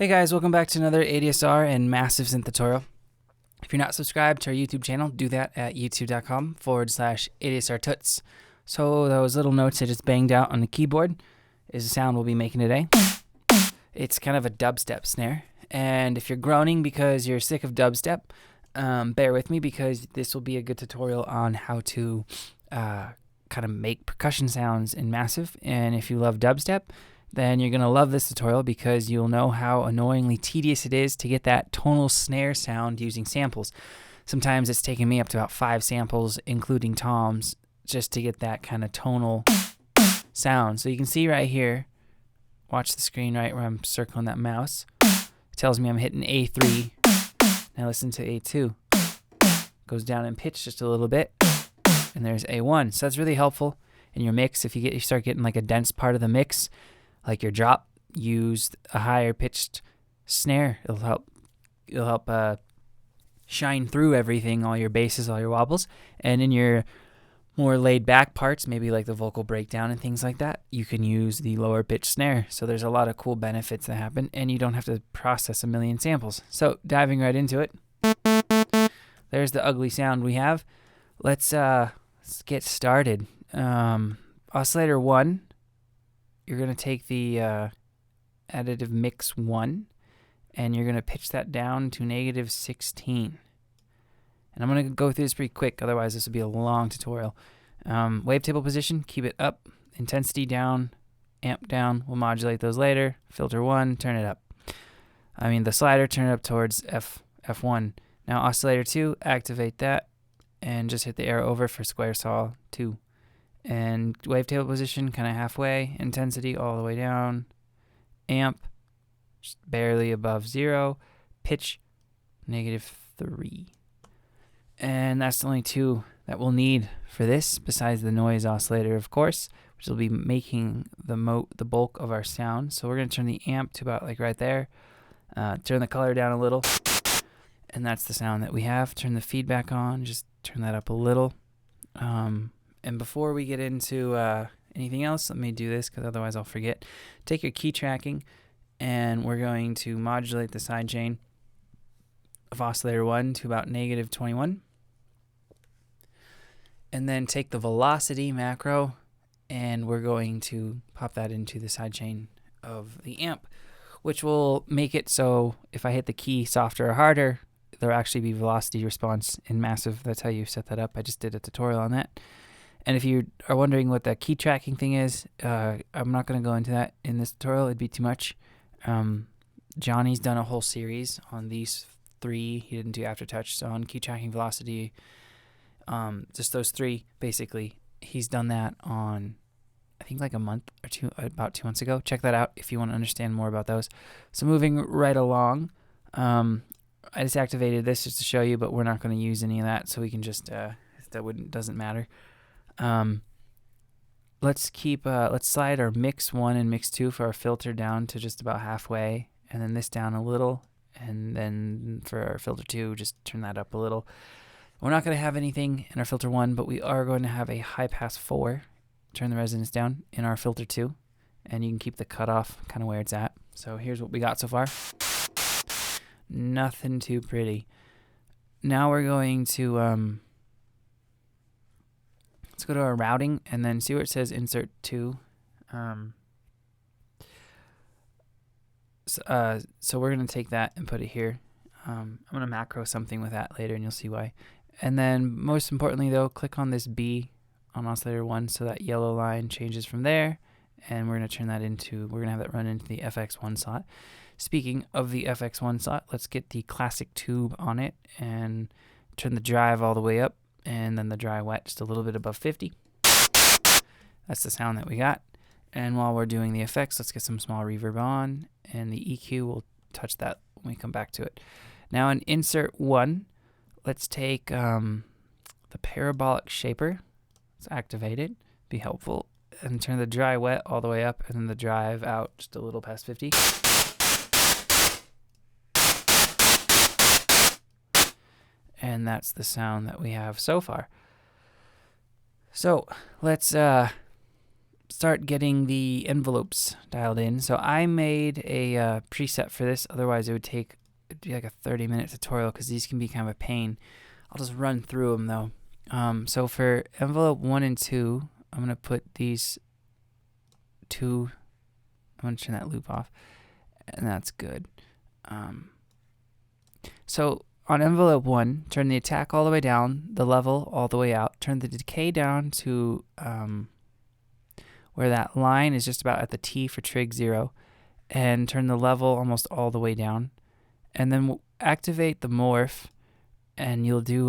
Hey guys, welcome back to another ADSR and massive synth tutorial. If you're not subscribed to our YouTube channel, do that at youtube.com/ADSR tuts. So those little notes I just banged out on the keyboard is the sound we'll be making today. It's kind of a dubstep snare. And if you're groaning because you're sick of dubstep, bear with me because this will be a good tutorial on how to kind of make percussion sounds in massive. And if you love dubstep, then you're going to love this tutorial because you'll know how annoyingly tedious it is to get that tonal snare sound using samples. Sometimes it's taken me up to about 5 samples, including toms, just to get that kind of tonal sound. So you can see right here, watch the screen right where I'm circling that mouse. It tells me I'm hitting A3. Now listen to A2. Goes down in pitch just a little bit. And there's A1. So that's really helpful in your mix. If you start getting like a dense part of the mix, like your drop, use a higher pitched snare. It'll help shine through everything, all your basses, all your wobbles. And in your more laid back parts, maybe like the vocal breakdown and things like that, you can use the lower pitched snare. So there's a lot of cool benefits that happen, and you don't have to process a million samples. So diving right into it, there's the ugly sound we have. Let's get started. Oscillator 1. You're going to take the additive mix 1, and you're going to pitch that down to -16. And I'm going to go through this pretty quick, otherwise this will be a long tutorial. Wavetable position, keep it up. Intensity down, amp down. We'll modulate those later. Filter 1, turn it up. The slider, turn it up towards F1. Now oscillator 2, activate that, and just hit the arrow over for square saw 2. And wavetable position kind of halfway, intensity all the way down, amp just barely above 0, pitch -3. And that's the only 2 that we'll need for this, besides the noise oscillator, of course, which will be making the bulk of our sound. So we're going to turn the amp to about like right there, turn the color down a little, and that's the sound that we have. Turn the feedback on, just turn that up a little. And before we get into anything else, let me do this because otherwise I'll forget. Take your key tracking, and we're going to modulate the sidechain of oscillator 1 to about -21. And then take the velocity macro, and we're going to pop that into the sidechain of the amp, which will make it so if I hit the key softer or harder, there'll actually be velocity response in massive. That's how you set that up. I just did a tutorial on that. And if you are wondering what that key tracking thing is, I'm not going to go into that in this tutorial. It'd be too much. Johnny's done a whole series on these 3. He didn't do aftertouch. So on key tracking, velocity, just those 3, basically. He's done that on, I think, like a month or 2, about 2 months ago. Check that out if you want to understand more about those. So moving right along, I just activated this just to show you, but we're not going to use any of that. So we can just, doesn't matter. Let's slide our mix 1 and mix 2 for our filter down to just about halfway, and then this down a little, and then for our filter 2, just turn that up a little. We're not going to have anything in our filter 1, but we are going to have a high pass 4. Turn the resonance down in our filter 2, and you can keep the cutoff kind of where it's at. So here's what we got so far. Nothing too pretty. Now we're going to let's go to our routing and then see where it says insert 2. So we're going to take that and put it here. I'm going to macro something with that later, and you'll see why. And then most importantly, though, click on this B on oscillator 1 so that yellow line changes from there. And we're going to turn that into, we're going to have that run into the FX1 slot. Speaking of the FX1 slot, let's get the classic tube on it and turn the drive all the way up. And then the dry wet just a little bit above 50. That's the sound that we got. And while we're doing the effects, let's get some small reverb on, and the EQ, we'll touch that when we come back to it. Now in insert 1, let's take the parabolic shaper. Let's activate it, be helpful, and turn the dry wet all the way up, and then the drive out just a little past 50. And that's the sound that we have so far. So let's start getting the envelopes dialed in. So I made a preset for this, otherwise it'd be like a 30-minute tutorial because these can be kind of a pain. I'll just run through them though. So for envelope 1 and 2, I'm going to put these two, I'm going to turn that loop off, and that's good. So on envelope 1, turn the attack all the way down, the level all the way out, turn the decay down to where that line is just about at the T for trig 0, and turn the level almost all the way down. And then we'll activate the morph, and you'll do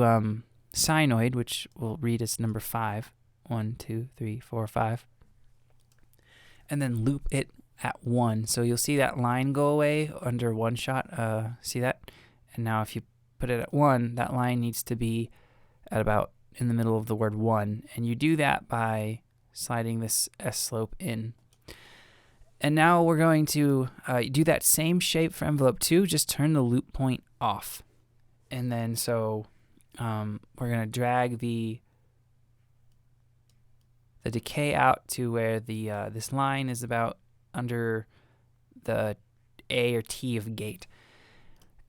sinoid, which we'll read as number 5. 1, 2, 3, 4, 5. And then loop it at 1. So you'll see that line go away under one shot. See that? And now if you put it at 1, that line needs to be at about in the middle of the word 1. And you do that by sliding this S slope in. And now we're going to do that same shape for envelope 2, just turn the loop point off. And then so we're going to drag the decay out to where the this line is about under the A or T of gate.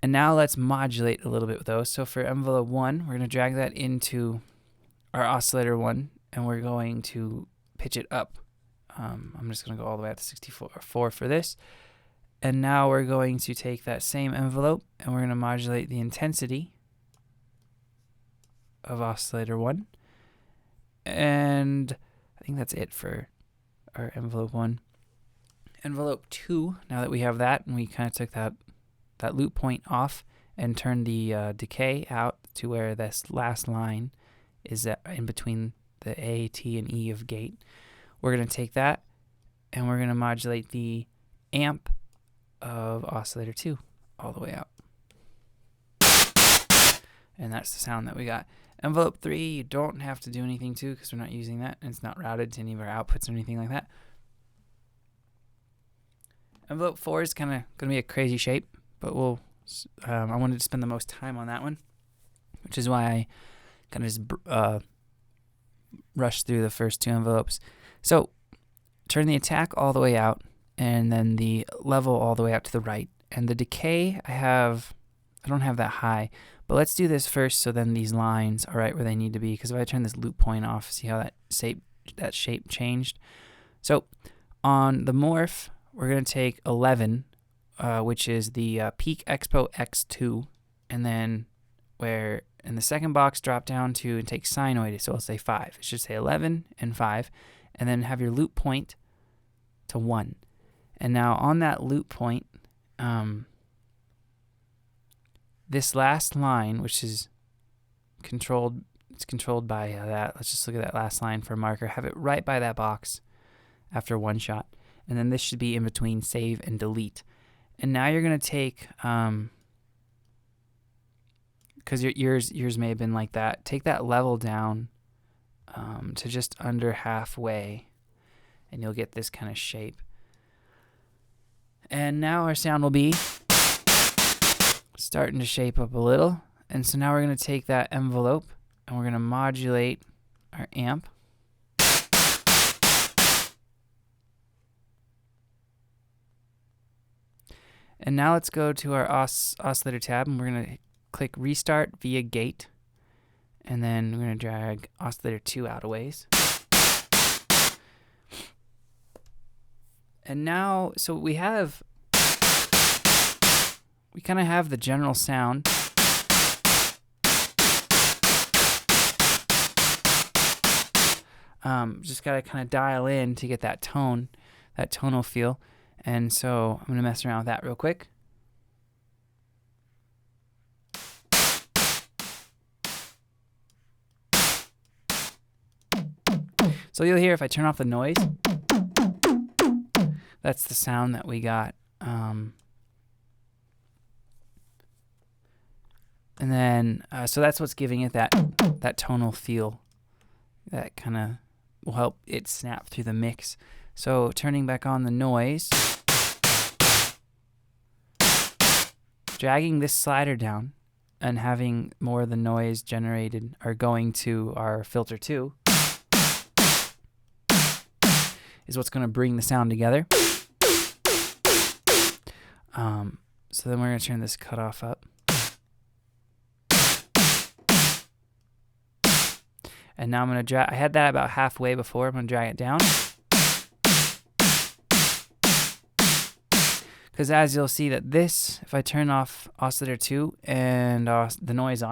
And now let's modulate a little bit with those. So for envelope 1, we're going to drag that into our oscillator 1, and we're going to pitch it up. I'm just going to go all the way up to 64 for this. And now we're going to take that same envelope, and we're going to modulate the intensity of oscillator 1. And I think that's it for our envelope 1. Envelope 2, now that we have that, and we kind of took that loop point off and turned the decay out to where this last line is in between the A, T, and E of gate. We're going to take that, and we're going to modulate the amp of oscillator 2 all the way out. And that's the sound that we got. Envelope 3, you don't have to do anything to because we're not using that, and it's not routed to any of our outputs or anything like that. Envelope 4 is kind of going to be a crazy shape, but I wanted to spend the most time on that one, which is why I kind of just rushed through the first 2 envelopes. So turn the attack all the way out, and then the level all the way out to the right. And the decay I don't have that high, but let's do this first so then these lines are right where they need to be, because if I turn this loop point off, see how that shape changed? So on the morph, we're going to take 11, which is the peak expo x2, and then where in the second box drop down to and take sinoid, so I'll say 5. It should say 11 and 5, and then have your loop point to 1. And now on that loop point, this last line, which is controlled by that. Let's just look at that last line for a marker. Have it right by that box after one shot. And then this should be in between save and delete. And now you're going to take, because yours may have been like that, take that level down to just under halfway, and you'll get this kind of shape. And now our sound will be starting to shape up a little. And so now we're going to take that envelope and we're going to modulate our amp. And now let's go to our oscillator tab, and we're going to click restart via gate. And then we're going to drag oscillator 2 out a ways. And now, so we kind of have the general sound. Just got to kind of dial in to get that tone, that tonal feel. And so I'm going to mess around with that real quick. So you'll hear if I turn off the noise, that's the sound that we got. And then, so that's what's giving it that tonal feel. That kind of will help it snap through the mix. So turning back on the noise, dragging this slider down and having more of the noise generated or going to our filter 2. is what's going to bring the sound together. So then we're going to turn this cutoff up. And now I'm going to drag, I had that about halfway before, I'm going to drag it down. Because as you'll see that this, if I turn off oscillator 2 and the noise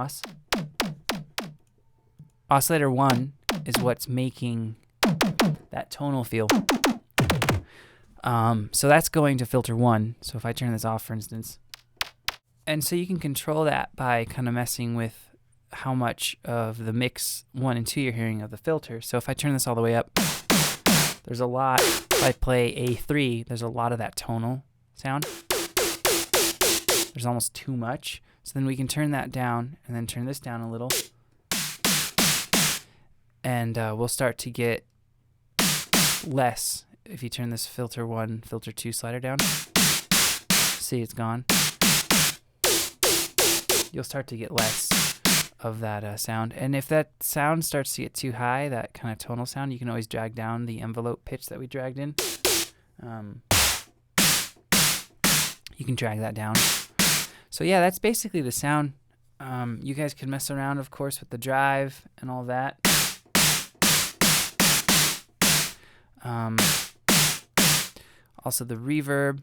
oscillator 1 is what's making that tonal feel. So that's going to filter 1. So if I turn this off, for instance, and so you can control that by kind of messing with how much of the mix 1 and 2 you're hearing of the filter. So if I turn this all the way up, there's a lot. If I play A3, there's a lot of that tonal sound. There's almost too much. So then we can turn that down and then turn this down a little. And we'll start to get less if you turn this filter 1, filter 2 slider down. See, it's gone. You'll start to get less of that sound. And if that sound starts to get too high, that kind of tonal sound, you can always drag down the envelope pitch that we dragged in. You can drag that down. So yeah, that's basically the sound. You guys can mess around, of course, with the drive and all that. Also the reverb.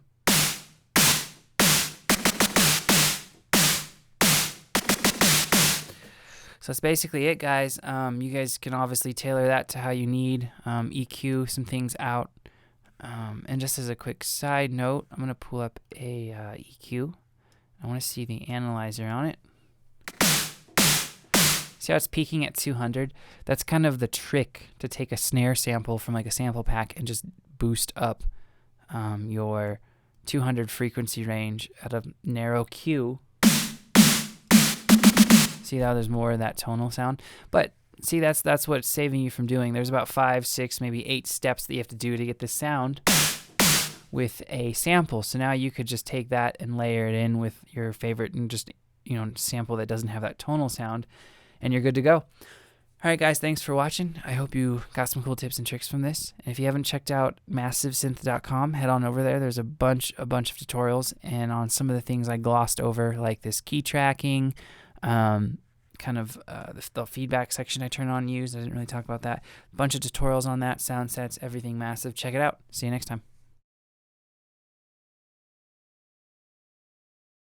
So that's basically it, guys. You guys can obviously tailor that to how you need. EQ some things out. And just as a quick side note, I'm going to pull up a EQ. I want to see the analyzer on it. See how it's peaking at 200? That's kind of the trick to take a snare sample from like a sample pack and just boost up your 200 frequency range at a narrow Q. See how there's more of that tonal sound? But see, that's what's saving you from doing. There's about 5, 6, maybe 8 steps that you have to do to get this sound with a sample. So now you could just take that and layer it in with your favorite and just, sample that doesn't have that tonal sound, and you're good to go. All right, guys, thanks for watching. I hope you got some cool tips and tricks from this. And if you haven't checked out massivesynth.com, head on over there. There's a bunch of tutorials, and on some of the things I glossed over, like this key tracking, the feedback section I turn on and use. I didn't really talk about that. A bunch of tutorials on that, sound sets, everything massive. Check it out. See you next time.